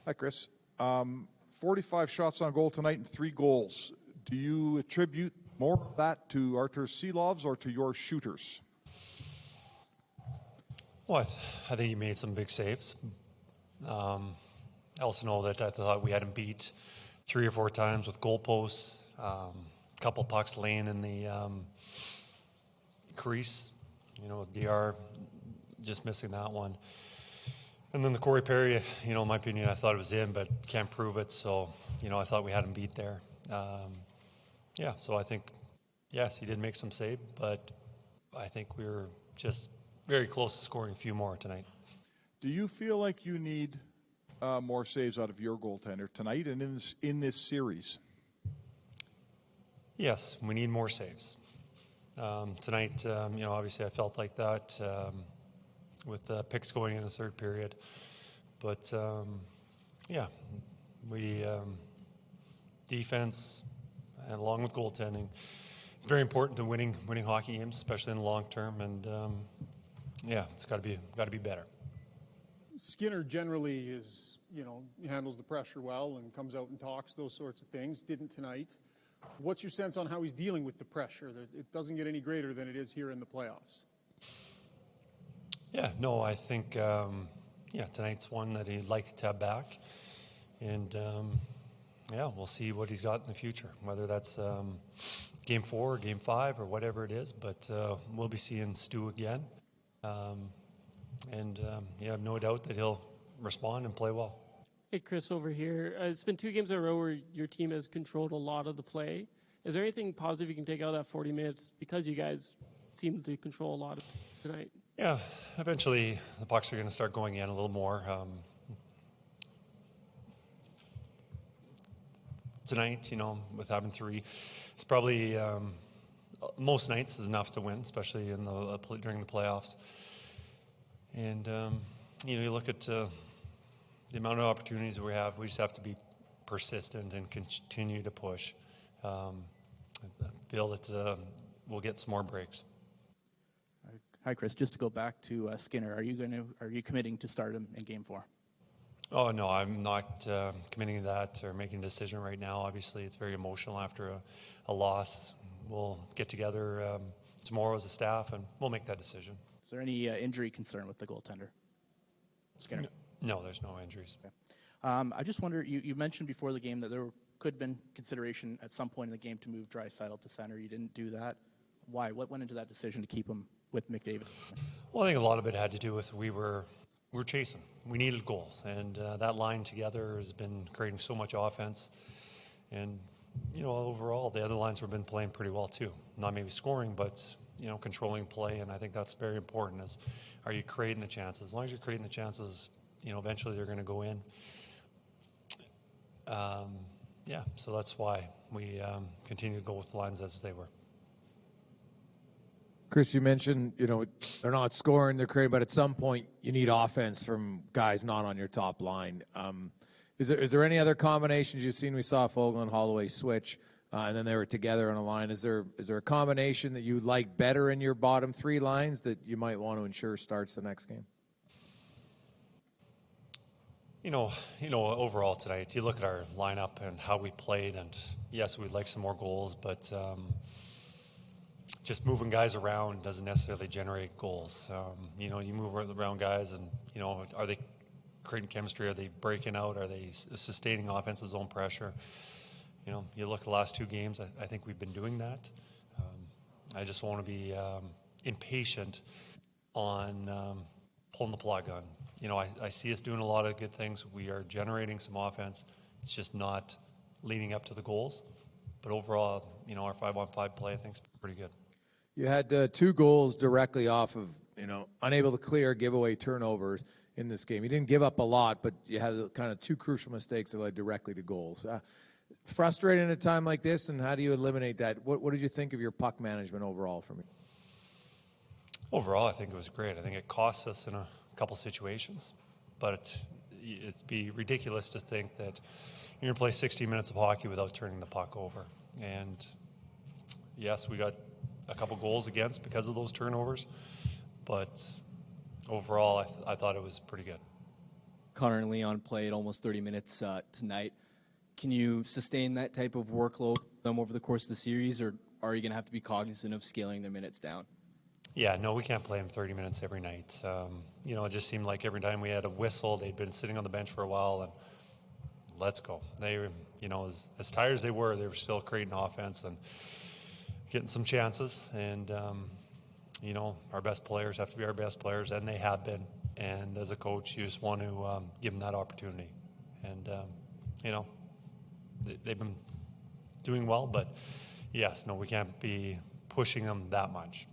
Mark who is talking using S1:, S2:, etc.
S1: Hi, Kris. 45 shots on goal tonight and 3 goals. Do you attribute more of that to Artur Silovs or to your shooters?
S2: Well, I think he made some big saves. I also know that I thought we had him beat 3 or 4 times with goalposts, a couple pucks laying in the crease, with DR just missing that one. And then the Corey Perry, in my opinion, I thought it was in, but can't prove it. So, I thought we had him beat there. So I think, yes, he did make some save, but I think we were just very close to scoring a few more tonight.
S1: Do you feel like you need more saves out of your goaltender tonight and in this series?
S2: Yes, we need more saves. Tonight, obviously I felt like that with the picks going in the third period. But, we defense and along with goaltending, it's very important to winning hockey games, especially in the long term. And, it's got to be better.
S3: Skinner generally is, handles the pressure well and comes out and talks, those sorts of things. Didn't tonight. What's your sense on how he's dealing with the pressure? That it doesn't get any greater than it is here in the playoffs.
S2: Yeah, no, I think, tonight's one that he'd like to have back. And, we'll see what he's got in the future, whether that's Game 4 or Game 5 or whatever it is. But we'll be seeing Stu again. I have no doubt that he'll respond and play well.
S4: Hey, Kris, over here. It's been 2 games in a row where your team has controlled a lot of the play. Is there anything positive you can take out of that 40 minutes because you guys seem to control a lot of tonight?
S2: Yeah, eventually the pucks are going to start going in a little more. Tonight, with having 3, it's probably most nights is enough to win, especially in during the playoffs. And you look at the amount of opportunities we have. We just have to be persistent and continue to push. I feel that we'll get some more breaks.
S5: Hi, Kris. Just to go back to Skinner, are you committing to start him in Game 4?
S2: Oh no, I'm not committing to that or making a decision right now. Obviously, it's very emotional after a loss. We'll get together tomorrow as a staff and we'll make that decision.
S5: Is there any injury concern with the goaltender, Skinner?
S2: No, there's no injuries.
S5: Okay. I just wonder, you mentioned before the game that there could have been consideration at some point in the game to move Draisaitl to center. You didn't do that. Why? What went into that decision to keep him with McDavid?
S2: Well, I think a lot of it had to do with we were chasing. We needed goals, and that line together has been creating so much offense. And overall, the other lines have been playing pretty well too. Not maybe scoring, but controlling play, and I think that's very important. Are you creating the chances? As long as you're creating the chances, eventually they're going to go in. So that's why we continue to go with the lines as they were.
S6: Kris, you mentioned, they're not scoring, they're creating, but at some point you need offense from guys not on your top line. Is there any other combinations you've seen? We saw Foegele and Holloway switch, and then they were together on a line. Is there a combination that you like better in your bottom 3 lines that you might want to ensure starts the next game?
S2: Overall tonight, you look at our lineup and how we played, and yes, we'd like some more goals, but just moving guys around doesn't necessarily generate goals. You move around guys and, are they creating chemistry? Are they breaking out? Are they sustaining offensive zone pressure? You look at the last 2 games, I think we've been doing that. I just want to be impatient on pulling the plug on. I see us doing a lot of good things. We are generating some offense. It's just not leading up to the goals. But overall, our 5-on-5 play, I think, is pretty good.
S6: You had 2 goals directly off of, unable to clear giveaway turnovers in this game. You didn't give up a lot, but you had kind of 2 crucial mistakes that led directly to goals. Frustrating at a time like this, and how do you eliminate that? What did you think of your puck management overall for me?
S2: Overall, I think it was great. I think it cost us in a couple situations, but it'd be ridiculous to think that you're going to play 60 minutes of hockey without turning the puck over. And yes, we got a couple goals against because of those turnovers, but overall, I thought it was pretty good.
S7: Connor and Leon played almost 30 minutes tonight. Can you sustain that type of workload over the course of the series, or are you going to have to be cognizant of scaling their minutes down?
S2: Yeah, no, we can't play them 30 minutes every night. You know, it just seemed like every time we had a whistle, they'd been sitting on the bench for a while, and let's go. They were, you know, as tired as they were still creating offense and getting some chances. And, you know, our best players have to be our best players, and they have been. And as a coach, you just want to give them that opportunity. And, you know, they've been doing well, but yes, no, we can't be pushing them that much.